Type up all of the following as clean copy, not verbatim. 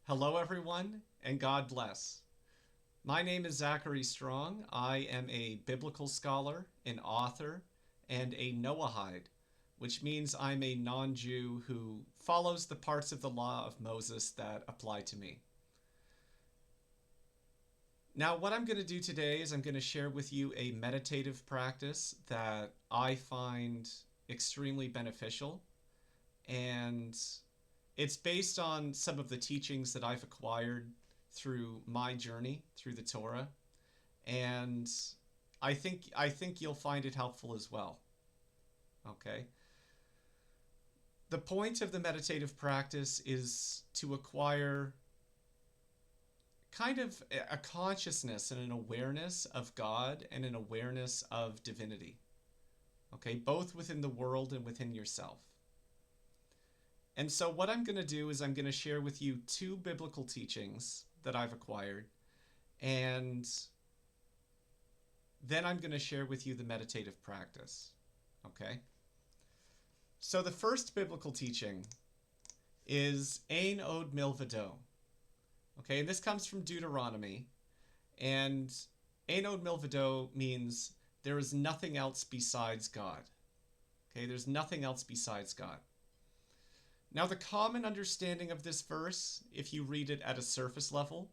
Hello, everyone, and God bless. My name is Zachary Strong. I am a biblical scholar, an author, and a Noahide, which means I'm a non Jew who follows the parts of the law of Moses that apply to me. Now, what I'm going to do today is I'm going to share with you a meditative practice that I find extremely beneficial, and it's based on some of the teachings that I've acquired through my journey through the Torah, and I think you'll find it helpful as well. Okay? The point of the meditative practice is to acquire kind of a consciousness and an awareness of God and an awareness of divinity. Okay? Both within the world and within yourself. And so what I'm going to do is I'm going to share with you two biblical teachings that I've acquired, and then I'm going to share with you the meditative practice. Okay? So the first biblical teaching is Ein Od Milvado. Okay, and this comes from Deuteronomy, and Ein Od Milvado means there is nothing else besides God. Okay, there's nothing else besides God. Now, the common understanding of this verse, if you read it at a surface level,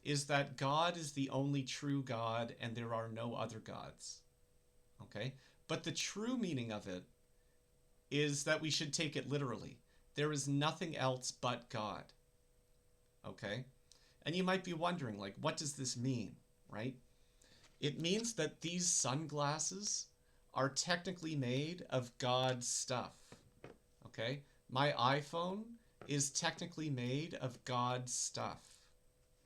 is that God is the only true God and there are no other gods. Okay? But the true meaning of it is that we should take it literally. There is nothing else but God. Okay? And you might be wondering, like, what does this mean, right? It means that these sunglasses are technically made of God's stuff. Okay? My iPhone is technically made of God's stuff.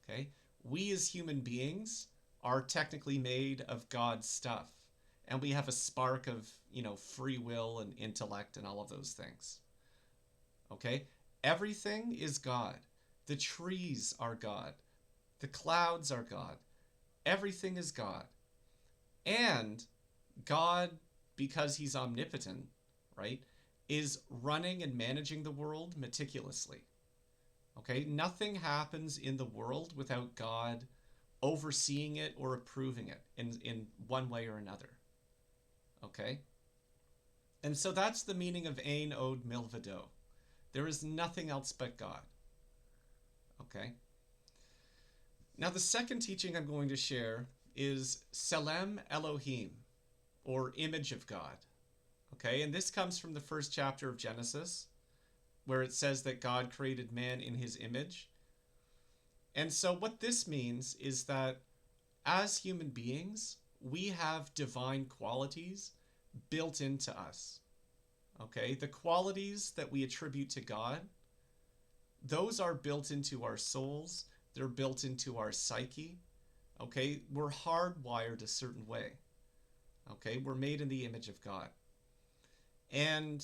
Okay? We as human beings are technically made of God's stuff. And we have a spark of, free will and intellect and all of those things. Okay? Everything is God. The trees are God. The clouds are God. Everything is God. And God, because he's omnipotent, right, is running and managing the world meticulously. Okay? Nothing happens in the world without God overseeing it or approving it in one way or another. Okay? And so that's the meaning of Ein Od Milvado. There is nothing else but God. Okay? Now, the second teaching I'm going to share is Selem Elohim, or image of God. Okay? And this comes from the first chapter of Genesis, where it says that God created man in his image. And so what this means is that as human beings, we have divine qualities built into us. Okay? The qualities that we attribute to God, those are built into our souls. They're built into our psyche. Okay? We're hardwired a certain way. Okay? We're made in the image of God. And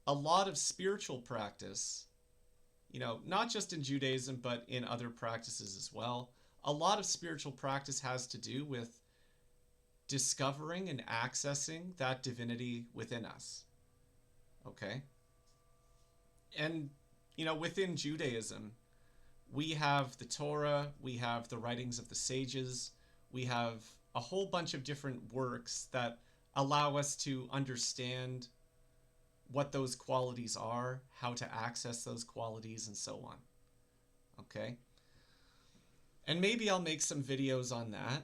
a lot of spiritual practice, not just in Judaism, but in other practices as well, a lot of spiritual practice has to do with discovering and accessing that divinity within us. Okay? And, within Judaism, we have the Torah, we have the writings of the sages, we have a whole bunch of different works that allow us to understand what those qualities are, how to access those qualities, and so on. Okay? And maybe I'll make some videos on that.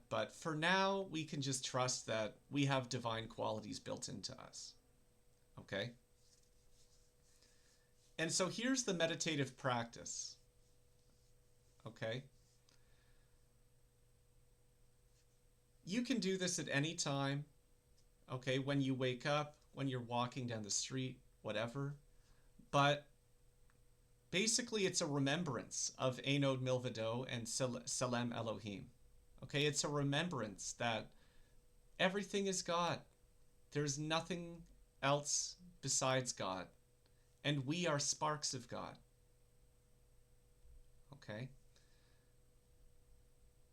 But for now, we can just trust that we have divine qualities built into us. Okay? And so here's the meditative practice. Okay? You can do this at any time. Okay? When you wake up, when you're walking down the street, whatever. But basically, it's a remembrance of Ein Od Milvado and Selem Elohim. Okay, it's a remembrance that everything is God. There's nothing else besides God. And we are sparks of God. Okay?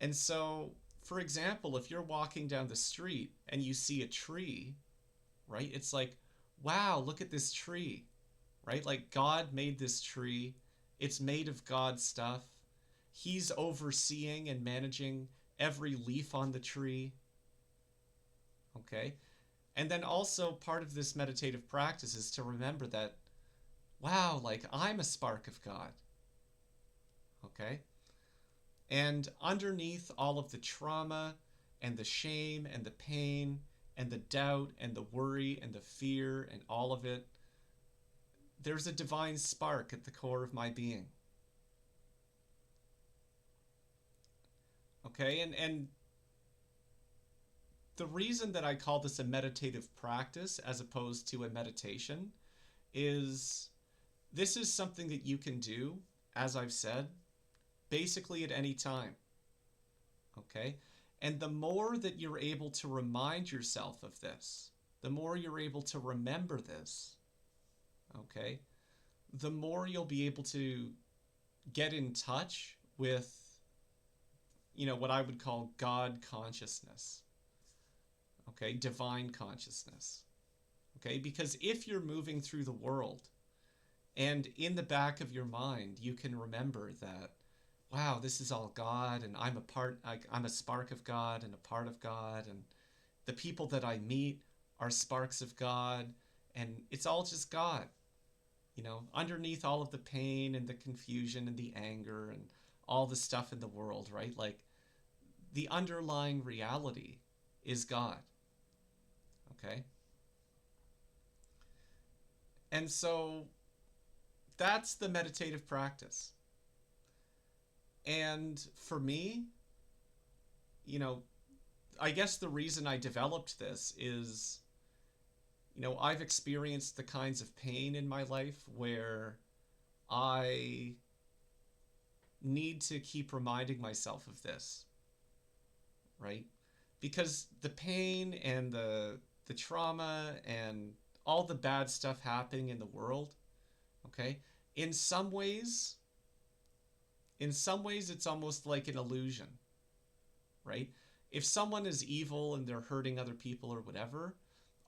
And so, for example, if you're walking down the street and you see a tree, right, it's like, wow, look at this tree, right? Like God made this tree. It's made of God's stuff. He's overseeing and managing every leaf on the tree. Okay? And then also part of this meditative practice is to remember that, wow, like I'm a spark of God. Okay? And underneath all of the trauma and the shame and the pain and the doubt and the worry and the fear and all of it, there's a divine spark at the core of my being. Okay? And the reason that I call this a meditative practice as opposed to a meditation is this is something that you can do, as I've said, basically at any time. Okay? And the more that you're able to remind yourself of this, the more you're able to remember this, okay, the more you'll be able to get in touch with, what I would call God consciousness, okay, divine consciousness, okay, because if you're moving through the world and in the back of your mind, you can remember that, wow, this is all God, and I'm a spark of God and a part of God, and the people that I meet are sparks of God, and it's all just God. Underneath all of the pain and the confusion and the anger and all the stuff in the world, right? Like the underlying reality is God. Okay? And so that's the meditative practice. And for me, I guess the reason I developed this is, I've experienced the kinds of pain in my life where I need to keep reminding myself of this, right? Because the pain and the trauma and all the bad stuff happening in the world, okay, in some ways it's almost like an illusion, right? If someone is evil and they're hurting other people or whatever,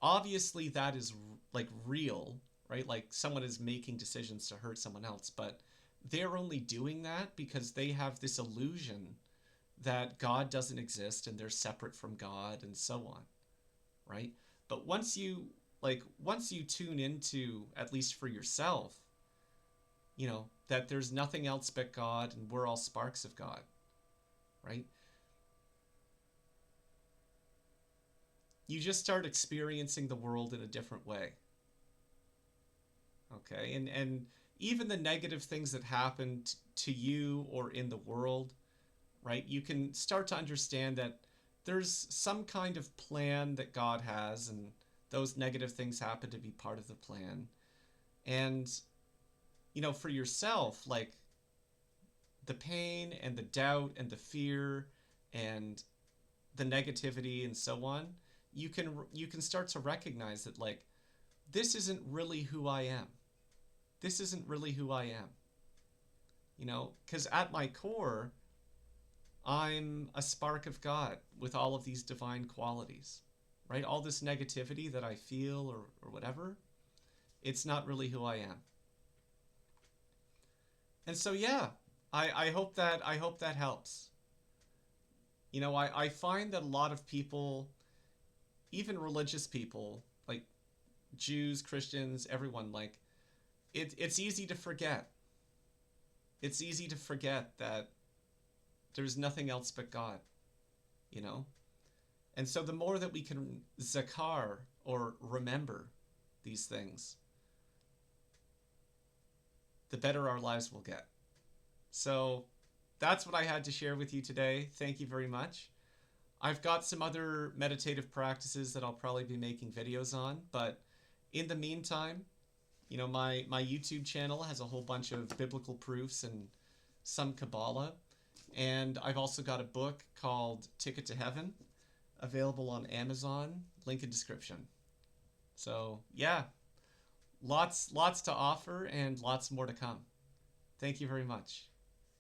obviously that is like real, right? Like someone is making decisions to hurt someone else, but they're only doing that because they have this illusion that God doesn't exist and they're separate from God and so on, right? But once you tune into, at least for yourself, that there's nothing else but God and we're all sparks of God, right? You just start experiencing the world in a different way. Okay? And even the negative things that happen to you or in the world, right? You can start to understand that there's some kind of plan that God has, and those negative things happen to be part of the plan. And, for yourself, like the pain and the doubt and the fear and the negativity and so on, you can start to recognize that, like, this isn't really who I am. This isn't really who I am. Because at my core, I'm a spark of God with all of these divine qualities, right? All this negativity that I feel or whatever, it's not really who I am. And so, yeah, I hope that helps. I find that a lot of people, even religious people, like Jews, Christians, everyone, like, it's easy to forget. It's easy to forget that there's nothing else but God, And so the more that we can zakar, or remember these things, the better our lives will get. So that's what I had to share with you today. Thank you very much. I've got some other meditative practices that I'll probably be making videos on, but in the meantime, my YouTube channel has a whole bunch of biblical proofs and some Kabbalah. And I've also got a book called Ticket to Heaven, available on Amazon, link in description. So yeah, lots to offer and lots more to come. Thank you very much.